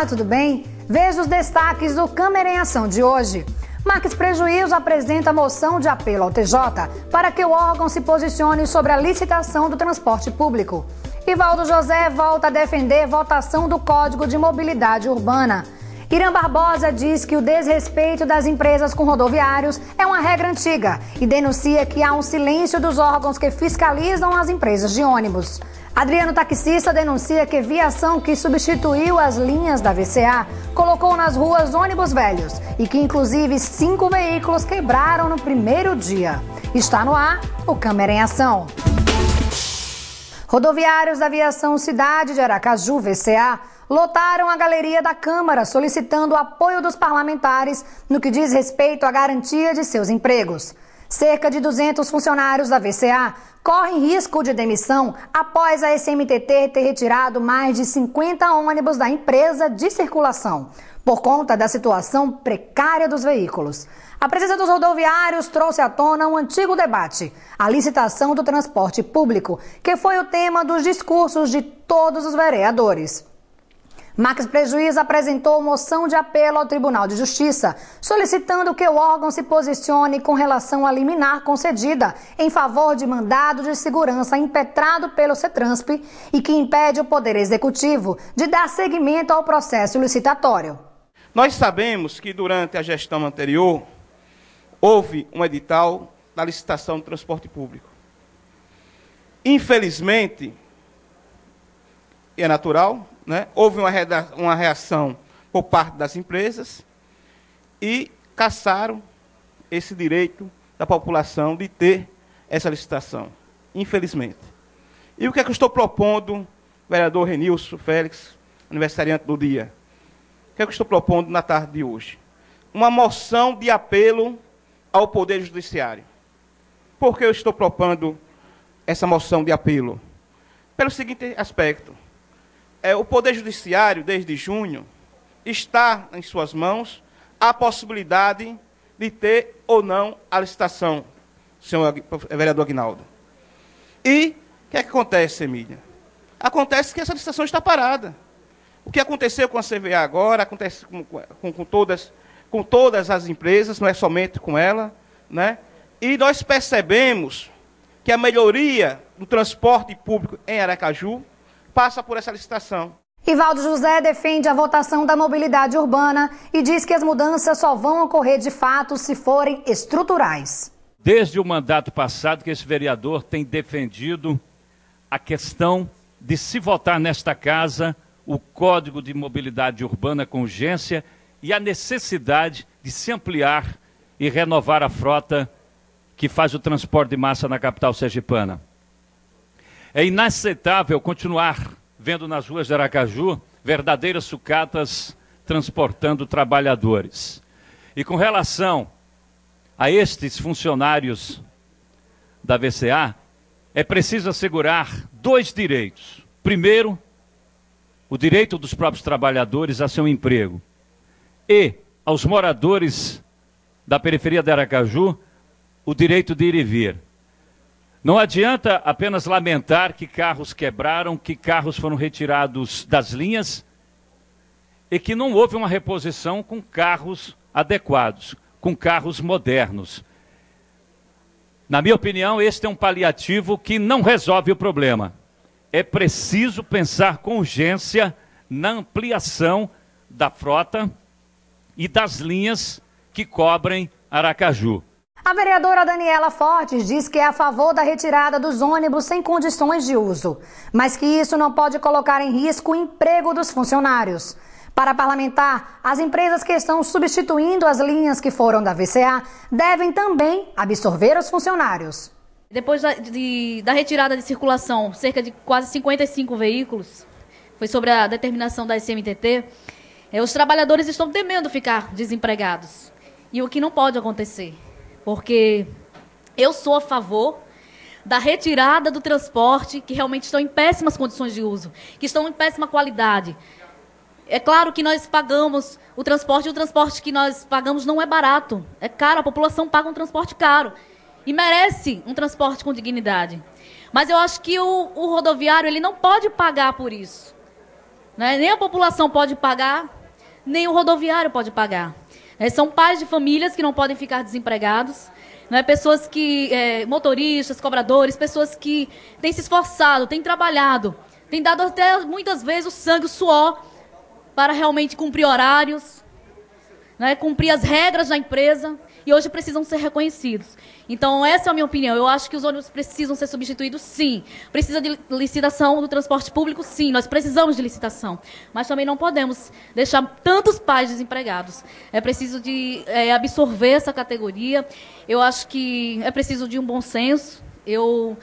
tudo bem? Veja os destaques do Câmara em Ação de hoje. Marques Prejuízo apresenta moção de apelo ao TJ para que o órgão se posicione sobre a licitação do transporte público. Ivaldo José volta a defender votação do Código de Mobilidade Urbana. Irã Barbosa diz que o desrespeito das empresas com rodoviários é uma regra antiga e denuncia que há um silêncio dos órgãos que fiscalizam as empresas de ônibus. Adriano Taxista denuncia que viação que substituiu as linhas da VCA colocou nas ruas ônibus velhos e que inclusive 5 veículos quebraram no primeiro dia. Está no ar o Câmara em Ação. Rodoviários da Aviação Cidade de Aracaju, VCA, lotaram a galeria da Câmara solicitando o apoio dos parlamentares no que diz respeito à garantia de seus empregos. Cerca de 200 funcionários da VCA correm risco de demissão após a SMTT ter retirado mais de 50 ônibus da empresa de circulação, por conta da situação precária dos veículos. A presença dos rodoviários trouxe à tona um antigo debate, a licitação do transporte público, que foi o tema dos discursos de todos os vereadores. Marques Prejuízo apresentou moção de apelo ao Tribunal de Justiça, solicitando que o órgão se posicione com relação à liminar concedida em favor de mandado de segurança impetrado pelo CETRANSP e que impede o Poder Executivo de dar seguimento ao processo licitatório. Nós sabemos que durante a gestão anterior houve um edital da licitação do transporte público. Infelizmente, e é natural, né? Houve uma reação por parte das empresas e caçaram esse direito da população de ter essa licitação, infelizmente. E o que é que eu estou propondo, vereador Renilson Félix, aniversariante do dia? O que é que eu estou propondo na tarde de hoje? Uma moção de apelo ao Poder Judiciário. Por que eu estou propondo essa moção de apelo? Pelo seguinte aspecto. O Poder Judiciário, desde junho, está em suas mãos a possibilidade de ter ou não a licitação, senhor vereador Aguinaldo. E o que é que acontece, Emília? Acontece que essa licitação está parada. O que aconteceu com a CVA agora, acontece com todas as empresas, não é somente com ela, né? E nós percebemos que a melhoria do transporte público em Aracaju passa por essa licitação. Ivaldo José defende a votação da mobilidade urbana e diz que as mudanças só vão ocorrer de fato se forem estruturais. Desde o mandato passado que esse vereador tem defendido a questão de se votar nesta casa o Código de Mobilidade Urbana com urgência e a necessidade de se ampliar e renovar a frota que faz o transporte de massa na capital sergipana. É inaceitável continuar vendo nas ruas de Aracaju verdadeiras sucatas transportando trabalhadores. E com relação a estes funcionários da VCA, é preciso assegurar 2 direitos. Primeiro, o direito dos próprios trabalhadores a seu emprego. E aos moradores da periferia de Aracaju, o direito de ir e vir. Não adianta apenas lamentar que carros quebraram, que carros foram retirados das linhas e que não houve uma reposição com carros adequados, com carros modernos. Na minha opinião, este é um paliativo que não resolve o problema. É preciso pensar com urgência na ampliação da frota e das linhas que cobrem Aracaju. A vereadora Daniela Fortes diz que é a favor da retirada dos ônibus sem condições de uso, mas que isso não pode colocar em risco o emprego dos funcionários. Para a parlamentar, as empresas que estão substituindo as linhas que foram da VCA devem também absorver os funcionários. Depois da retirada de circulação, cerca de quase 55 veículos, foi sobre a determinação da SMTT, os trabalhadores estão temendo ficar desempregados. E o que não pode acontecer. Porque eu sou a favor da retirada do transporte que realmente estão em péssimas condições de uso, que estão em péssima qualidade. É claro que nós pagamos o transporte, e o transporte que nós pagamos não é barato, é caro, a população paga um transporte caro e merece um transporte com dignidade. Mas eu acho que o rodoviário ele não pode pagar por isso, né? Nem a população pode pagar nem o rodoviário pode pagar. São pais de famílias que não podem ficar desempregados, né? Pessoas que, motoristas, cobradores, pessoas que têm se esforçado, têm trabalhado, têm dado até muitas vezes o sangue, o suor, para realmente cumprir horários, né? Cumprir as regras da empresa, e hoje precisam ser reconhecidos. Então, essa é a minha opinião. Eu acho que os ônibus precisam ser substituídos, sim. Precisa de licitação do transporte público, sim. Nós precisamos de licitação. Mas também não podemos deixar tantos pais desempregados. É preciso de absorver essa categoria. Eu acho que é preciso de um bom senso. Eu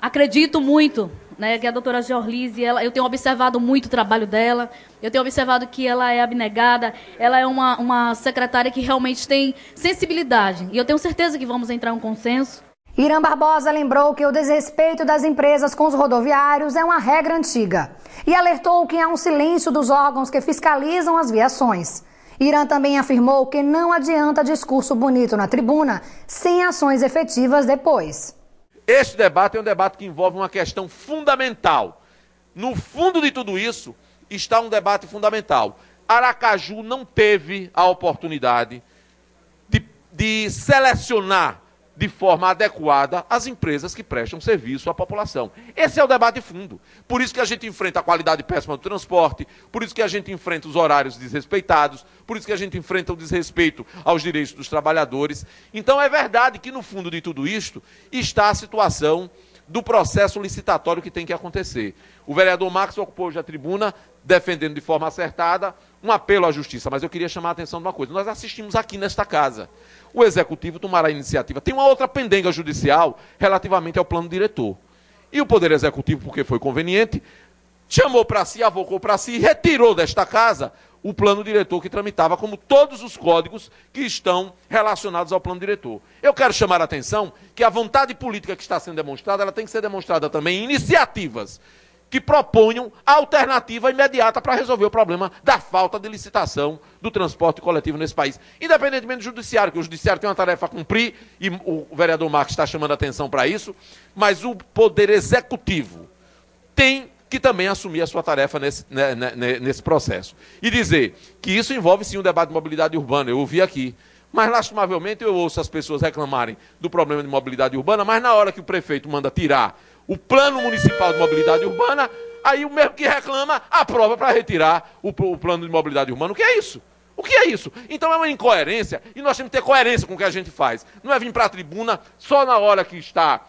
acredito muito, né, que a doutora Georlise, eu tenho observado muito o trabalho dela, eu tenho observado que ela é abnegada, ela é uma secretária que realmente tem sensibilidade, e eu tenho certeza que vamos entrar em um consenso. Irã Barbosa lembrou que o desrespeito das empresas com os rodoviários é uma regra antiga e alertou que há um silêncio dos órgãos que fiscalizam as viações. Irã também afirmou que não adianta discurso bonito na tribuna sem ações efetivas depois. Este debate é um debate que envolve uma questão fundamental. No fundo de tudo isso está um debate fundamental. Aracaju não teve a oportunidade de selecionar de forma adequada as empresas que prestam serviço à população. Esse é o debate de fundo. Por isso que a gente enfrenta a qualidade péssima do transporte, por isso que a gente enfrenta os horários desrespeitados, por isso que a gente enfrenta o desrespeito aos direitos dos trabalhadores. Então é verdade que no fundo de tudo isto está a situação do processo licitatório que tem que acontecer. O vereador Marcos ocupou hoje a tribuna defendendo de forma acertada um apelo à justiça, mas eu queria chamar a atenção de uma coisa. Nós assistimos aqui nesta casa. O Executivo tomará a iniciativa. Tem uma outra pendenga judicial relativamente ao plano diretor. E o Poder Executivo, porque foi conveniente, chamou para si, avocou para si e retirou desta casa o plano diretor que tramitava, como todos os códigos que estão relacionados ao plano diretor. Eu quero chamar a atenção que a vontade política que está sendo demonstrada, ela tem que ser demonstrada também em iniciativas que proponham a alternativa imediata para resolver o problema da falta de licitação do transporte coletivo nesse país. Independentemente do judiciário, que o judiciário tem uma tarefa a cumprir, e o vereador Marcos está chamando a atenção para isso, mas o Poder Executivo tem que também assumir a sua tarefa nesse processo. E dizer que isso envolve sim um debate de mobilidade urbana, eu ouvi aqui. Mas, lastimavelmente, eu ouço as pessoas reclamarem do problema de mobilidade urbana, mas na hora que o prefeito manda tirar o plano municipal de mobilidade urbana, aí o mesmo que reclama aprova para retirar o plano de mobilidade urbana. O que é isso? O que é isso? Então é uma incoerência, e nós temos que ter coerência com o que a gente faz. Não é vir para a tribuna só na hora que está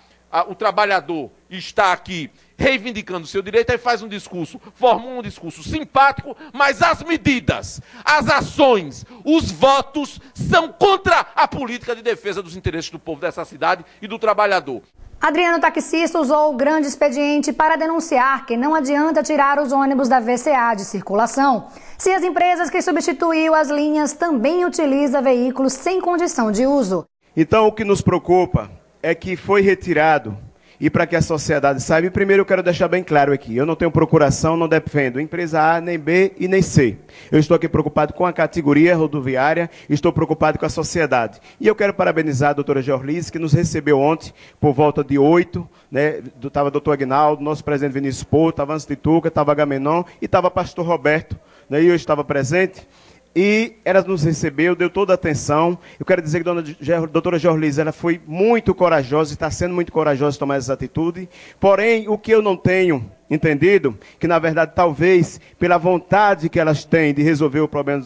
o trabalhador está aqui reivindicando o seu direito, aí faz um discurso, forma um discurso simpático, mas as medidas, as ações, os votos são contra a política de defesa dos interesses do povo dessa cidade e do trabalhador. Adriano Taxista usou o grande expediente para denunciar que não adianta tirar os ônibus da VCA de circulação, se as empresas que substituíram as linhas também utilizam veículos sem condição de uso. Então o que nos preocupa é que foi retirado, e para que a sociedade saiba, e primeiro eu quero deixar bem claro aqui, eu não tenho procuração, não defendo empresa A, nem B e nem C. Eu estou aqui preocupado com a categoria rodoviária, estou preocupado com a sociedade. E eu quero parabenizar a doutora Georlise, que nos recebeu ontem, por volta de 8, né, estava o doutor Aguinaldo, nosso presidente Vinícius Porto, estava Anse de Tuca, estava Agamenon e estava pastor Roberto, né, e eu estava presente. E ela nos recebeu, deu toda a atenção. Eu quero dizer que a doutora Georlise, ela foi muito corajosa, está sendo muito corajosa tomar essa atitude. Porém, o que eu não tenho entendido, que na verdade talvez pela vontade que elas têm de resolver o problema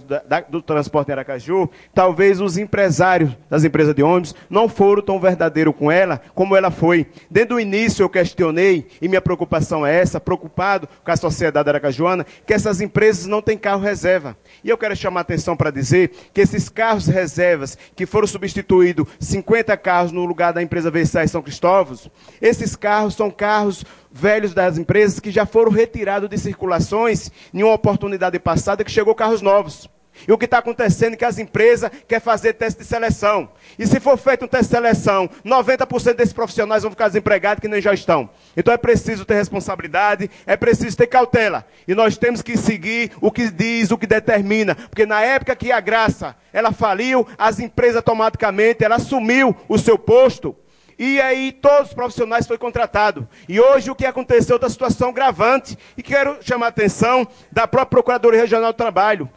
do transporte em Aracaju, talvez os empresários das empresas de ônibus não foram tão verdadeiros com ela como ela foi. Desde o início eu questionei, e minha preocupação é essa, preocupado com a sociedade aracajuana, que essas empresas não têm carro reserva. E eu quero chamar a atenção para dizer que esses carros reservas, que foram substituídos 50 carros no lugar da empresa VCA em São Cristóvão, esses carros são carros velhos das empresas que já foram retirados de circulações em uma oportunidade passada que chegou carros novos. E o que está acontecendo é que as empresas querem fazer teste de seleção. E se for feito um teste de seleção, 90% desses profissionais vão ficar desempregados que nem já estão. Então é preciso ter responsabilidade, é preciso ter cautela. E nós temos que seguir o que diz, o que determina. Porque na época que a Graça ela faliu, as empresas automaticamente, ela assumiu o seu posto. E aí todos os profissionais foram contratados. E hoje o que aconteceu é outra situação gravante. E quero chamar a atenção da própria Procuradoria Regional do Trabalho.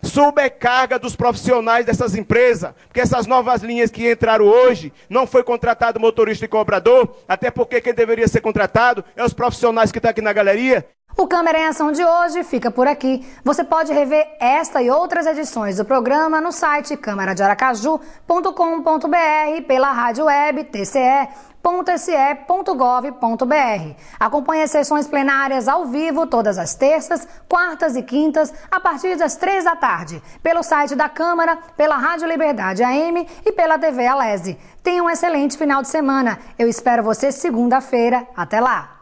sobrecarga dos profissionais dessas empresas, porque essas novas linhas que entraram hoje, não foi contratado motorista e cobrador, até porque quem deveria ser contratado é os profissionais que estão aqui na galeria. O Câmara em Ação de hoje fica por aqui. Você pode rever esta e outras edições do programa no site câmaradearacaju.com.br, pela rádio web tce.se.gov.br. Acompanhe as sessões plenárias ao vivo todas as terças, quartas e quintas, a partir das 3 da tarde, pelo site da Câmara, pela Rádio Liberdade AM e pela TV Alese. Tenha um excelente final de semana. Eu espero você segunda-feira. Até lá!